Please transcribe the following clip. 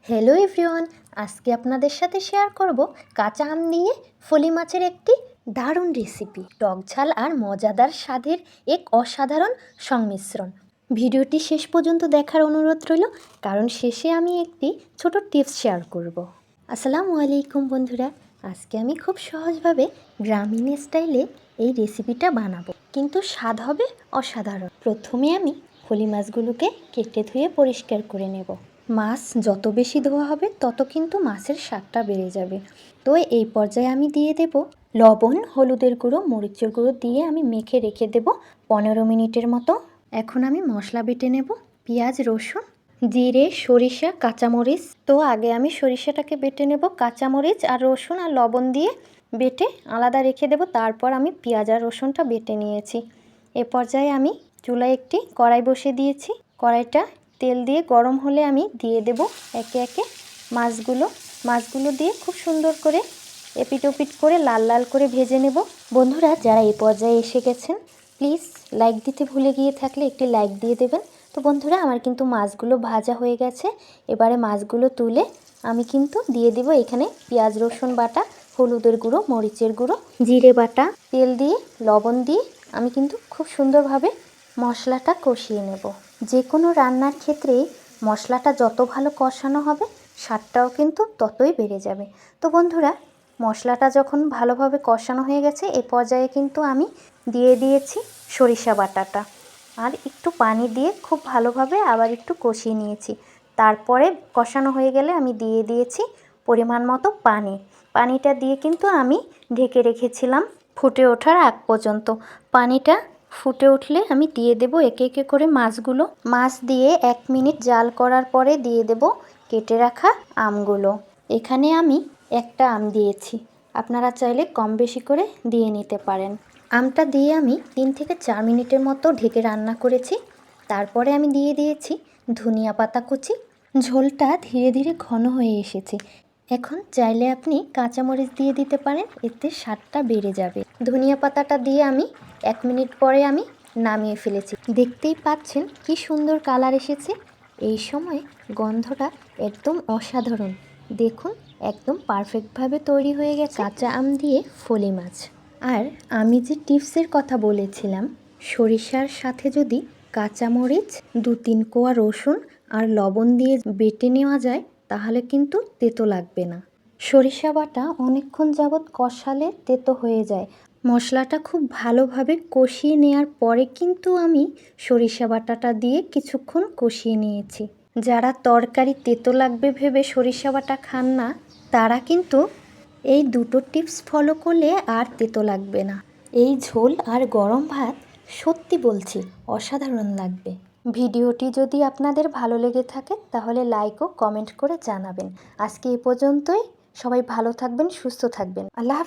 Hello everyone, আজকে আপনাদের সাথে শেয়ার করব কাঁচা আম দিয়ে ফলি মাছের একটি দারুণ রেসিপি। টক ঝাল আর মজাদার স্বাদের এক অসাধারণ সংমিশ্রণ। ভিডিওটি শেষ পর্যন্ত দেখার অনুরোধ রইল, কারণ শেষে আমি একটি ছোট টিপস শেয়ার করব। আসসালামু আলাইকুম বন্ধুরা, আজকে আমি খুব সহজভাবে গ্রামীণ স্টাইলে এই রেসিপিটা বানাবো, কিন্তু স্বাদ হবে অসাধারণ। প্রথমে আমি ফলি মাছগুলোকে কেটে ধুয়ে পরিষ্কার করে নেব। মাছ যত বেশি ধোয়া হবে তত কিন্তু মাছের স্বাদটা বেড়ে যাবে। তো এই পর্যায়ে আমি দিয়ে দেব লবণ, হলুদের গুঁড়ো, মরিচের গুঁড়ো দিয়ে আমি মেখে রেখে দেব 15 মিনিটের মতো। এখন আমি মশলা বেটে নেব। পেঁয়াজ, রসুন, জিরে, সরিষা, কাঁচামরিচ। তো আগে আমি সরিষাটাকে বেটে নেব। কাঁচামরিচ আর রসুন আর লবণ দিয়ে বেটে আলাদা রেখে দেব। তারপর আমি পেঁয়াজ আর রসুনটা বেটে নিয়েছি। এ পর্যায়ে আমি চুলায় একটি কড়াই বসিয়ে দিয়েছি। কড়াইটা তেল দিয়ে গরম হলে আমি দিয়ে দেব একে একে মাছগুলো দিয়ে খুব সুন্দর করে এপিট ওপিট করে লাল লাল করে ভেজে নেব। বন্ধুরা, যারা এই পর্যায়ে এসে গেছেন, প্লিজ লাইক দিতে ভুলে গিয়ে থাকলে একটি লাইক দিয়ে দেবেন। তো বন্ধুরা, আমার কিন্তু মাছগুলো ভাজা হয়ে গেছে। এবারে মাছগুলো তুলে আমি কিন্তু দিয়ে দিব এখানে পেঁয়াজ রসুন বাটা, হলুদের গুঁড়ো, মরিচের গুঁড়ো, জিরে বাটা, তেল দিয়ে লবণ দিয়ে আমি কিন্তু খুব সুন্দরভাবে মশলাটা কষিয়ে নেব। যে কোনো রান্নার ক্ষেত্রেই মশলাটা যত ভালো কষানো হবে স্বাদটাও কিন্তু ততই বেড়ে যাবে। তো বন্ধুরা, মশলাটা যখন ভালোভাবে কষানো হয়ে গেছে, এ পর্যায়ে কিন্তু আমি দিয়ে দিয়েছি সরিষা বাটাটা, আর একটু পানি দিয়ে খুব ভালোভাবে আবার একটু কষিয়ে নিয়েছি। তারপরে কষানো হয়ে গেলে আমি দিয়ে দিয়েছি পরিমাণ মতো পানিটা দিয়ে কিন্তু আমি ঢেকে রেখেছিলাম ফুটে ওঠার আগ পর্যন্ত। পানিটা ফুটে উঠলে আমি দিয়ে দেব একে একে করে মাছগুলো। মাছ দিয়ে 1 মিনিট জাল করার পরে দিয়ে দেব কেটে রাখা আমগুলো। এখানে আমি একটা আম দিয়েছি, আপনারা চাইলে কম বেশি করে দিয়ে নিতে পারেন। আমটা দিয়ে আমি 3 থেকে 4 মিনিটের মতো ঢেকে রান্না করেছি। তারপরে আমি দিয়ে দিয়েছি ধনিয়া পাতা কুচি। ঝোলটা ধীরে ধীরে ঘন হয়ে এসেছে। এখন চাইলে আপনি কাঁচামরিচ দিয়ে দিতে পারেন, এতে স্বাদটা বেড়ে যাবে। ধনিয়া পাতাটা দিয়ে আমি 1 মিনিট পরে আমি নামিয়ে ফেলেছি। দেখতেই পাচ্ছেন কি সুন্দর কালার এসেছে। এই সময় গন্ধটা একদম অসাধারণ। দেখুন, একদম পারফেক্টভাবে তৈরি হয়ে গেছে কাঁচা আম দিয়ে ফলি মাছ। আর আমি যে টিপসের কথা বলেছিলাম, সরিষার সাথে যদি কাঁচামরিচ, 2-3 কোয়া রসুন আর লবণ দিয়ে বেটে নেওয়া যায়, তাহলে কিন্তু তেতো লাগবে না। সরিষা বাটা অনেকক্ষণ যাবৎ কষালে তেতো হয়ে যায়। মশলাটা খুব ভালোভাবে কষিয়ে নেওয়ার পরে কিন্তু আমি সরিষা বাটাটা দিয়ে কিছুক্ষণ কষিয়ে নিয়েছি। যারা তরকারি তেতো লাগবে ভেবে সরিষা বাটা খান না, তারা কিন্তু এই দুটো টিপস ফলো করলে আর তেতো লাগবে না। এই ঝোল আর গরম ভাত সত্যি বলছি অসাধারণ লাগবে। ভিডিওটি যদি আপনাদের ভালো লেগে থাকে তাহলে লাইক ও কমেন্ট করে জানাবেন। আজকে এ পর্যন্তই। সবাই ভালো থাকবেন, সুস্থ থাকবেন। আল্লাহ হাফেজ।